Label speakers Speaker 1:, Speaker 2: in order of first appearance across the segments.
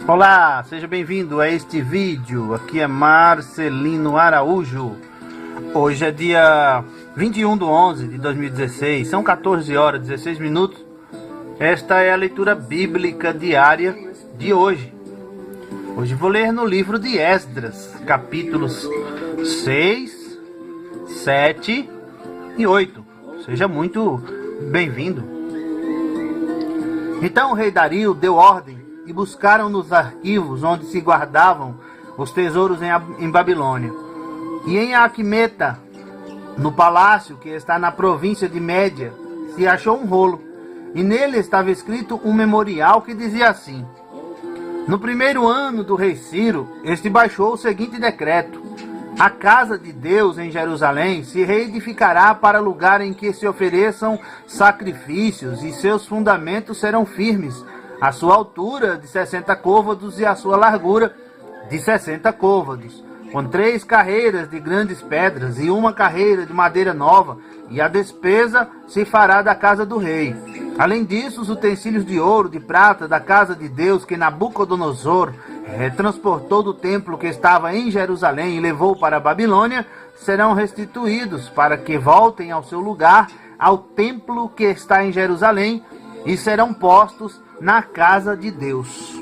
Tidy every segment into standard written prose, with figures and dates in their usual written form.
Speaker 1: Olá, seja bem-vindo a este vídeo. Aqui é Marcelino Araújo. Hoje é dia 21/11 de 2016, são 14 horas e 16 minutos. Esta é a leitura bíblica diária de hoje. Hoje vou ler no livro de Esdras, capítulos 6, 7 e 8. Seja muito bem-vindo. Então o rei Dario deu ordem e buscaram nos arquivos onde se guardavam os tesouros em Babilônia. E em Aquimeta, no palácio que está na província de Média, se achou um rolo. E nele estava escrito um memorial que dizia assim: no primeiro ano do rei Ciro, este baixou o seguinte decreto: a casa de Deus em Jerusalém se reedificará para lugar em que se ofereçam sacrifícios, e seus fundamentos serão firmes, a sua altura de 60 côvados e a sua largura de 60 côvados, com 3 carreiras de grandes pedras e 1 carreira de madeira nova, e a despesa se fará da casa do rei. Além disso, os utensílios de ouro, de prata, da casa de Deus, que Nabucodonosor transportou do templo que estava em Jerusalém e levou para a Babilônia, serão restituídos para que voltem ao seu lugar, ao templo que está em Jerusalém, e serão postos na casa de Deus.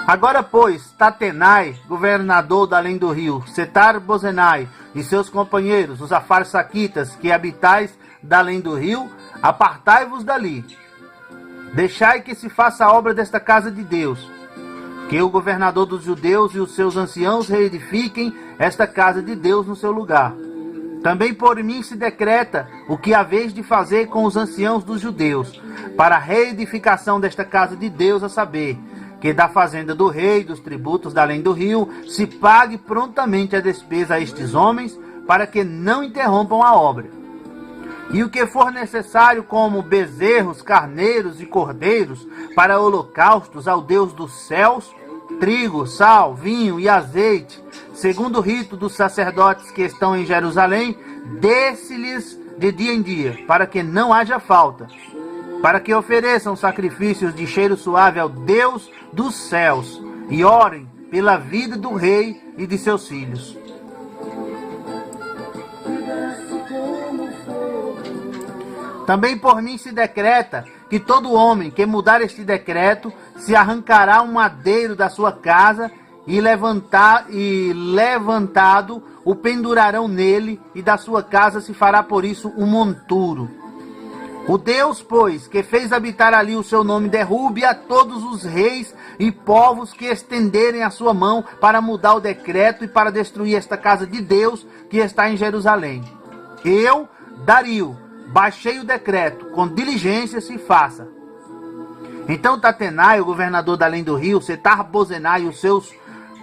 Speaker 1: Agora, pois, Tatenai, governador da além do rio, Setar-Bozenai e seus companheiros, os afarsaquitas, que habitais da além do rio, apartai-vos dali. Deixai que se faça a obra desta casa de Deus, que o governador dos judeus e os seus anciãos reedifiquem esta casa de Deus no seu lugar. Também por mim se decreta o que haveis de fazer com os anciãos dos judeus, para a reedificação desta casa de Deus, a saber, que da fazenda do rei, dos tributos da além do rio, se pague prontamente a despesa a estes homens, para que não interrompam a obra. E o que for necessário, como bezerros, carneiros e cordeiros, para holocaustos ao Deus dos céus, trigo, sal, vinho e azeite, segundo o rito dos sacerdotes que estão em Jerusalém, dê-se-lhes de dia em dia, para que não haja falta, para que ofereçam sacrifícios de cheiro suave ao Deus dos céus, e orem pela vida do rei e de seus filhos. Também por mim se decreta que todo homem que mudar este decreto se arrancará um madeiro da sua casa e levantado o pendurarão nele, e da sua casa se fará por isso um monturo. O Deus, pois, que fez habitar ali o seu nome, derrube a todos os reis e povos que estenderem a sua mão para mudar o decreto e para destruir esta casa de Deus que está em Jerusalém. Eu, Dario, baixei o decreto, com diligência se faça. Então Tatenai, o governador da além do rio, Setar-Bozenai e os seus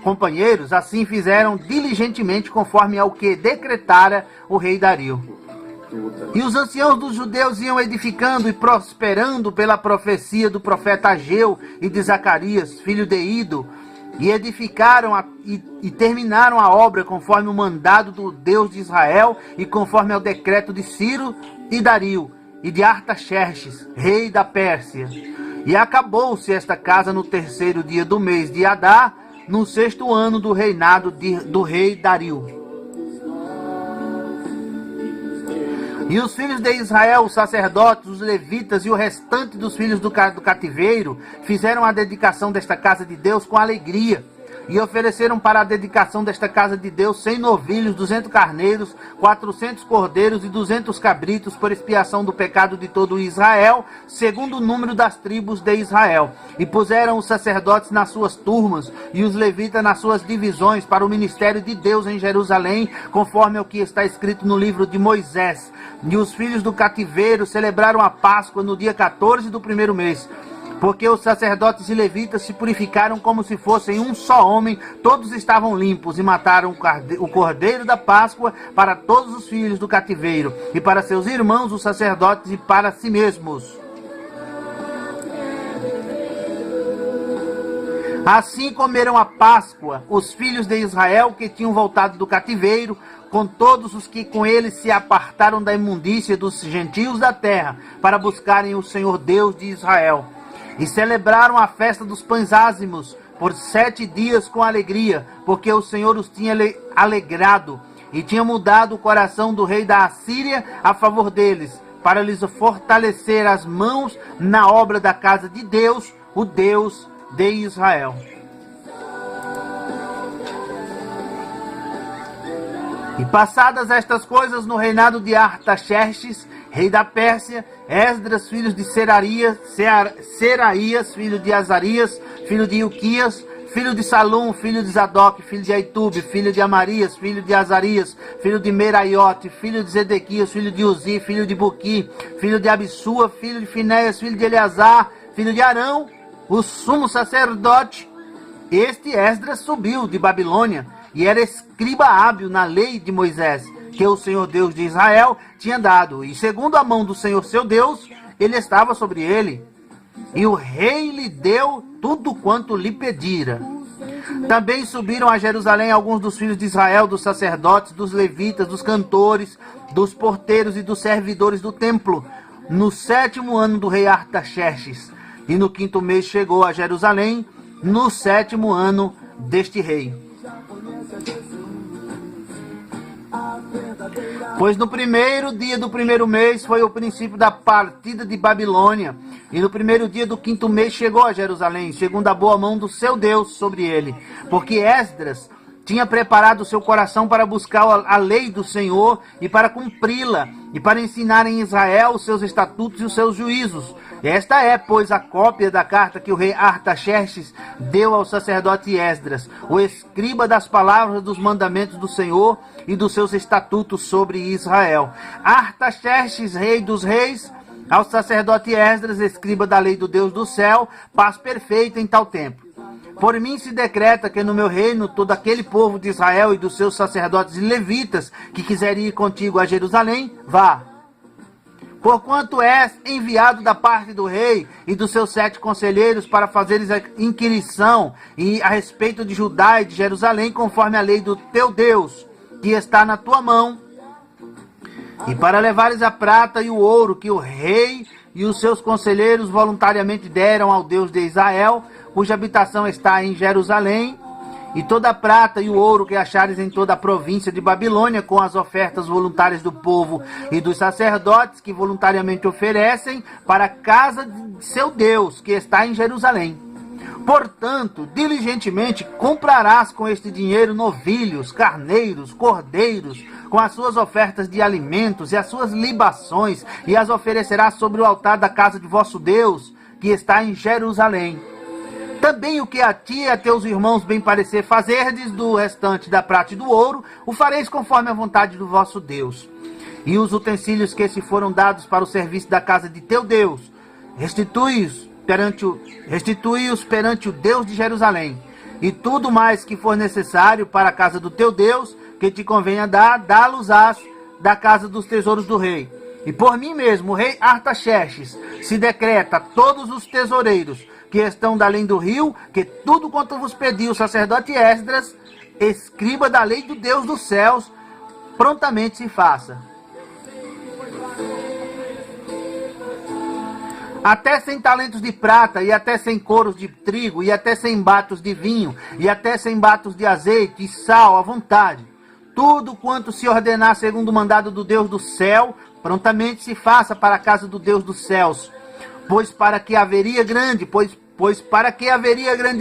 Speaker 1: companheiros, assim fizeram diligentemente conforme ao que decretara o rei Dario. E os anciãos dos judeus iam edificando e prosperando pela profecia do profeta Ageu e de Zacarias, filho de Ido, e edificaram e terminaram a obra conforme o mandado do Deus de Israel e conforme ao decreto de Ciro e Dario e de Artaxerxes, rei da Pérsia. E acabou-se esta casa no 3º dia do mês de Adar, no 6º ano do reinado do rei Dario. E os filhos de Israel, os sacerdotes, os levitas e o restante dos filhos do cativeiro fizeram a dedicação desta casa de Deus com alegria. E ofereceram para a dedicação desta casa de Deus 100 novilhos, 200 carneiros, 400 cordeiros e 200 cabritos, por expiação do pecado de todo Israel, segundo o número das tribos de Israel. E puseram os sacerdotes nas suas turmas e os levitas nas suas divisões para o ministério de Deus em Jerusalém, conforme ao que está escrito no livro de Moisés. E os filhos do cativeiro celebraram a Páscoa no dia 14 do 1º mês. Porque os sacerdotes e levitas se purificaram como se fossem um só homem, todos estavam limpos, e mataram o cordeiro da Páscoa para todos os filhos do cativeiro, e para seus irmãos os sacerdotes, e para si mesmos. Assim comeram a Páscoa os filhos de Israel que tinham voltado do cativeiro, com todos os que com ele se apartaram da imundícia dos gentios da terra, para buscarem o Senhor Deus de Israel. E celebraram a festa dos pães ázimos por 7 dias com alegria, porque o Senhor os tinha alegrado, e tinha mudado o coração do rei da Assíria a favor deles, para lhes fortalecer as mãos na obra da casa de Deus, o Deus de Israel. E passadas estas coisas no reinado de Artaxerxes, rei da Pérsia, Esdras, filho de Seraías, filho de Azarias, filho de Ilquias, filho de Salum, filho de Zadok, filho de Aitube, filho de Amarias, filho de Azarias, filho de Meraiote, filho de Zedequias, filho de Uzi, filho de Buqui, filho de Abissua, filho de Finéias, filho de Eleazar, filho de Arão, o sumo sacerdote. Este Esdras subiu de Babilônia e era escriba hábil na lei de Moisés, que o Senhor Deus de Israel tinha dado. E segundo a mão do Senhor seu Deus, ele estava sobre ele. E o rei lhe deu tudo quanto lhe pedira. Também subiram a Jerusalém alguns dos filhos de Israel, dos sacerdotes, dos levitas, dos cantores, dos porteiros e dos servidores do templo, no 7º ano do rei Artaxerxes. E no 5º mês chegou a Jerusalém, no 7º ano deste rei. Pois no 1º dia do 1º mês foi o princípio da partida de Babilônia, e no 1º dia do 5º mês chegou a Jerusalém, segundo a boa mão do seu Deus sobre ele, porque Esdras tinha preparado o seu coração para buscar a lei do Senhor e para cumpri-la, e para ensinar em Israel os seus estatutos e os seus juízos. Esta é, pois, a cópia da carta que o rei Artaxerxes deu ao sacerdote Esdras, o escriba das palavras dos mandamentos do Senhor e dos seus estatutos sobre Israel. Artaxerxes, rei dos reis, ao sacerdote Esdras, escriba da lei do Deus do céu, paz perfeita em tal tempo. Por mim se decreta que no meu reino todo aquele povo de Israel e dos seus sacerdotes e levitas que quiserem ir contigo a Jerusalém, vá. Porquanto és enviado da parte do rei e dos seus 7 conselheiros para fazeres a inquirição e a respeito de Judá e de Jerusalém, conforme a lei do teu Deus, que está na tua mão, e para levares a prata e o ouro que o rei e os seus conselheiros voluntariamente deram ao Deus de Israel, cuja habitação está em Jerusalém, e toda a prata e o ouro que achares em toda a província de Babilônia, com as ofertas voluntárias do povo e dos sacerdotes que voluntariamente oferecem para a casa de seu Deus, que está em Jerusalém. Portanto, diligentemente comprarás com este dinheiro novilhos, carneiros, cordeiros, com as suas ofertas de alimentos e as suas libações, e as oferecerás sobre o altar da casa de vosso Deus, que está em Jerusalém. Também o que a ti e a teus irmãos bem parecer fazerdes do restante da prata e do ouro, o fareis conforme a vontade do vosso Deus. E os utensílios que se foram dados para o serviço da casa de teu Deus, restitui-os perante o Deus de Jerusalém. E tudo mais que for necessário para a casa do teu Deus, que te convenha dar, dá-los-ás da casa dos tesouros do rei. E por mim mesmo, o rei Artaxerxes, se decreta a todos os tesoureiros que estão da além do rio, que tudo quanto vos pediu o sacerdote Esdras, escriba da lei do Deus dos céus, prontamente se faça. Até 100 talentos de prata, e até 100 coros de trigo, e até 100 batos de vinho, e até 100 batos de azeite e sal à vontade. Tudo quanto se ordenar segundo o mandado do Deus do céu, prontamente se faça para a casa do Deus dos céus. Pois para que haveria grande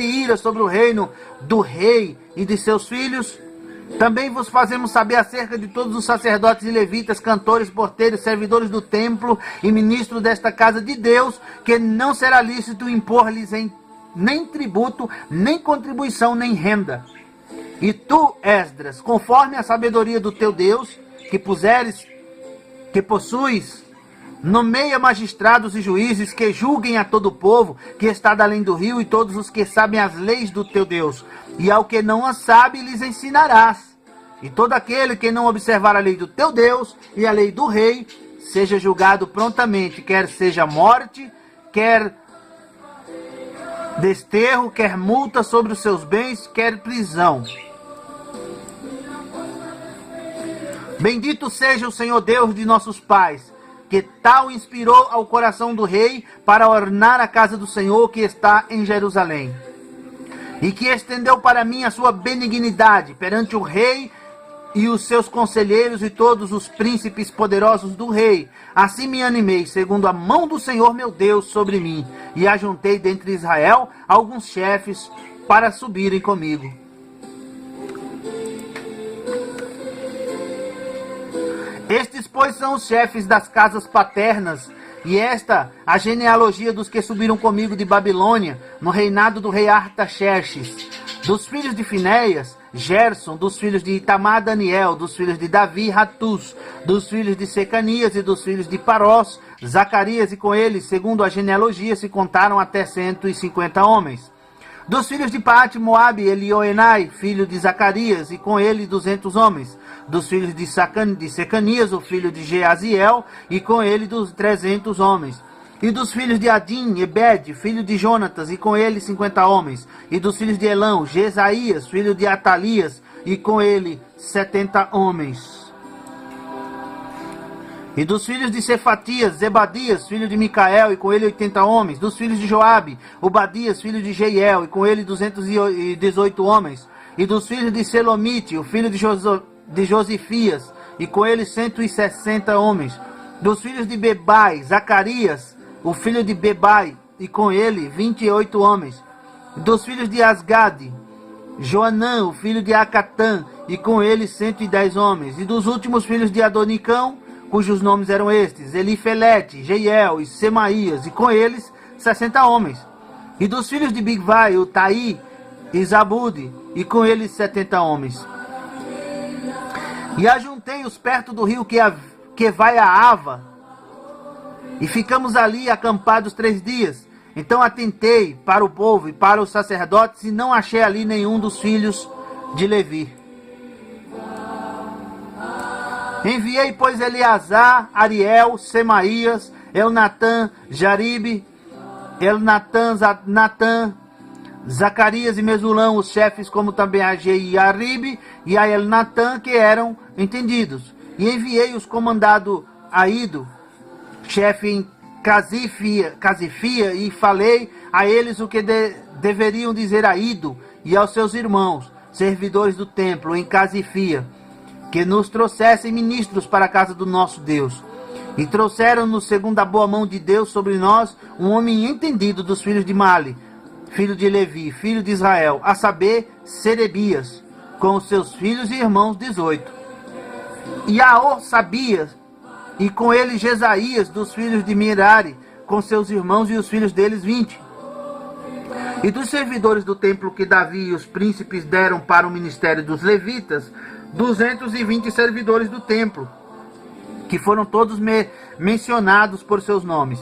Speaker 1: ira sobre o reino do rei e de seus filhos, também vos fazemos saber acerca de todos os sacerdotes e levitas, cantores, porteiros, servidores do templo e ministros desta casa de Deus, que não será lícito impor-lhes nem tributo, nem contribuição, nem renda. E tu, Esdras, conforme a sabedoria do teu Deus, que possuis, nomeia magistrados e juízes que julguem a todo o povo que está da além do rio e todos os que sabem as leis do teu Deus. E ao que não as sabe, lhes ensinarás. E todo aquele que não observar a lei do teu Deus e a lei do rei, seja julgado prontamente, quer seja morte, quer desterro, quer multa sobre os seus bens, quer prisão. Bendito seja o Senhor Deus de nossos pais, que tal inspirou ao coração do rei para ornar a casa do Senhor que está em Jerusalém, e que estendeu para mim a sua benignidade perante o rei e os seus conselheiros e todos os príncipes poderosos do rei. Assim me animei, segundo a mão do Senhor meu Deus sobre mim, e ajuntei dentre Israel alguns chefes para subirem comigo. Estes, pois, são os chefes das casas paternas, e esta a genealogia dos que subiram comigo de Babilônia, no reinado do rei Artaxerxes. Dos filhos de Finéias, Gerson; dos filhos de Itamar, Daniel; dos filhos de Davi, Ratus; dos filhos de Secanias e dos filhos de Parós, Zacarias, e com eles, segundo a genealogia, se contaram até 150 homens. Dos filhos de Paate, Moabe, Elioenai, filho de Zacarias, e com ele 200 homens. Dos filhos de Secanias, o filho de Jeaziel, e com ele 300 homens. E dos filhos de Adim, Ebed, filho de Jonatas, e com ele 50 homens. E dos filhos de Elão, Jesaías, filho de Atalias, e com ele 70 homens. E dos filhos de Cefatias, Zebadias, filho de Micael, e com ele 80 homens. Dos filhos de Joabe, Obadias, filho de Jeiel, e com ele 218 homens. E dos filhos de Selomite, o filho de Josifias, e com ele 160 homens. Dos filhos de Bebai, Zacarias, o filho de Bebai, e com ele 28 homens. Dos filhos de Asgade, Joanã, o filho de Acatã, e com ele 110 homens. E dos últimos filhos de Adonicão, cujos nomes eram estes: Elifelete, Jeiel e Semaías, e com eles 60 homens. E dos filhos de Bigvai, Utaí e Zabude, e com eles 70 homens. E ajuntei-os perto do rio que vai a Ava, e ficamos ali acampados 3 dias. Então atentei para o povo e para os sacerdotes, e não achei ali nenhum dos filhos de Levi. Enviei, pois, Eleazar, Ariel, Semaías, Elnatã, Jaribe, Natã, Zacarias e Mesulão, os chefes, como também a Jeiaribe e a Elnatã, que eram entendidos. E enviei-os comandado a Ido, chefe em Casifia, e falei a eles o que deveriam dizer a Ido e aos seus irmãos, servidores do templo, em Casifia, que nos trouxessem ministros para a casa do nosso Deus. E trouxeram-nos, segundo a boa mão de Deus sobre nós, um homem entendido dos filhos de Mali, filho de Levi, filho de Israel, a saber, Serebias, com os seus filhos e irmãos 18. E Sabias, e com ele Jesaías, dos filhos de Mirari, com seus irmãos e os filhos deles 20. E dos servidores do templo que Davi e os príncipes deram para o ministério dos levitas, 220 servidores do templo, que foram todos mencionados por seus nomes.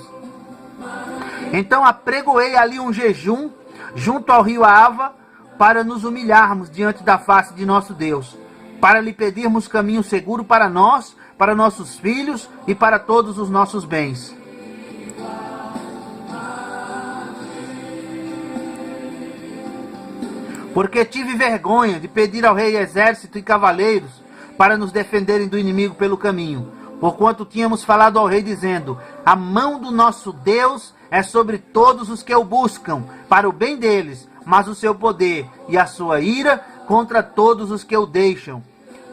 Speaker 1: Então apregoei ali um jejum junto ao rio Ava, para nos humilharmos diante da face de nosso Deus, para lhe pedirmos caminho seguro para nós, para nossos filhos e para todos os nossos bens. Porque tive vergonha de pedir ao rei exército e cavaleiros para nos defenderem do inimigo pelo caminho, porquanto tínhamos falado ao rei dizendo: a mão do nosso Deus é sobre todos os que o buscam, para o bem deles, mas o seu poder e a sua ira contra todos os que o deixam.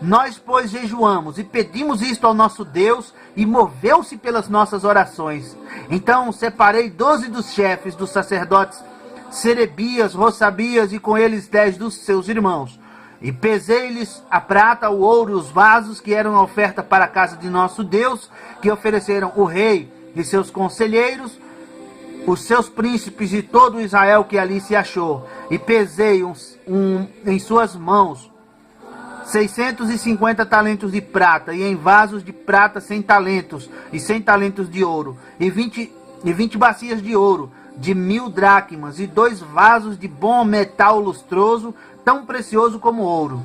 Speaker 1: Nós, pois, jejuamos e pedimos isto ao nosso Deus, e moveu-se pelas nossas orações. Então separei 12 dos chefes dos sacerdotes, Serebias, Rossabias, e com eles 10 dos seus irmãos. E pesei-lhes a prata, o ouro e os vasos que eram a oferta para a casa de nosso Deus, que ofereceram o rei e seus conselheiros, os seus príncipes e todo Israel que ali se achou. E pesei em suas mãos 650 talentos de prata, e em vasos de prata 100 talentos, e 100 talentos de ouro, e 20 bacias de ouro, de 1000 dracmas, e 2 vasos de bom metal lustroso, tão precioso como ouro.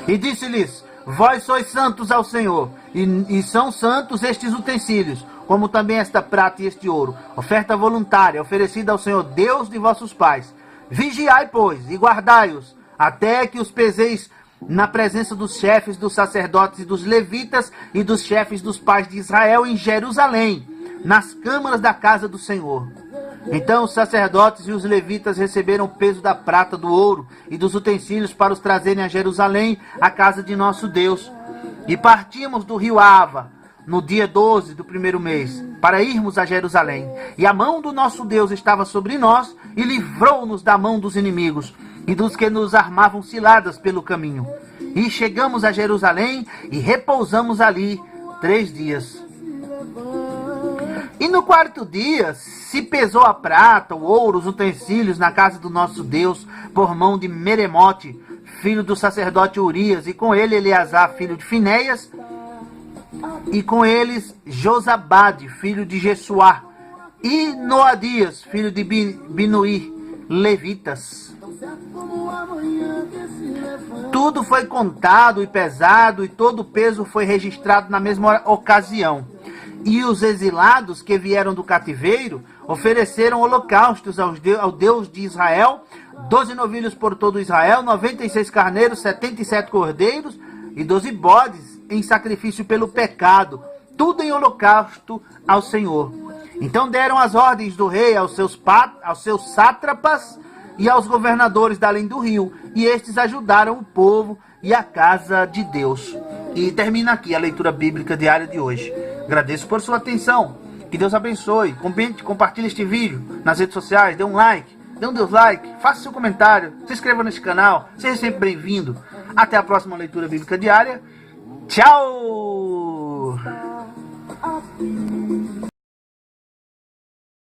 Speaker 1: E disse-lhes: vós sois santos ao Senhor, e são santos estes utensílios, como também esta prata e este ouro, oferta voluntária, oferecida ao Senhor Deus de vossos pais. Vigiai, pois, e guardai-os, até que os peseis na presença dos chefes, dos sacerdotes e dos levitas e dos chefes dos pais de Israel em Jerusalém, nas câmaras da casa do Senhor. Então os sacerdotes e os levitas receberam o peso da prata, do ouro e dos utensílios para os trazerem a Jerusalém, a casa de nosso Deus. E partimos do rio Ava, no dia 12 do primeiro mês, para irmos a Jerusalém. E a mão do nosso Deus estava sobre nós e livrou-nos da mão dos inimigos e dos que nos armavam ciladas pelo caminho. E chegamos a Jerusalém e repousamos ali 3 dias. E no 4º dia se pesou a prata, o ouro, os utensílios na casa do nosso Deus, por mão de Meremote, filho do sacerdote Urias, e com ele Eleazar, filho de Finéias, e com eles Josabade, filho de Jessuá, e Noadias, filho de Binuí, levitas. Tudo foi contado e pesado, e todo o peso foi registrado na mesma ocasião. E os exilados que vieram do cativeiro ofereceram holocaustos ao Deus de Israel, 12 novilhos por todo Israel, 96 carneiros, 77 cordeiros e 12 bodes em sacrifício pelo pecado, tudo em holocausto ao Senhor. Então deram as ordens do rei aos seus sátrapas e aos governadores da além do rio, e estes ajudaram o povo e a casa de Deus. E termina aqui a leitura bíblica diária de hoje. Agradeço por sua atenção. Que Deus abençoe. Comente, compartilhe este vídeo nas redes sociais. Dê um like, dê um dislike, faça seu comentário, se inscreva neste canal. Seja sempre bem-vindo. Até a próxima leitura bíblica diária. Tchau!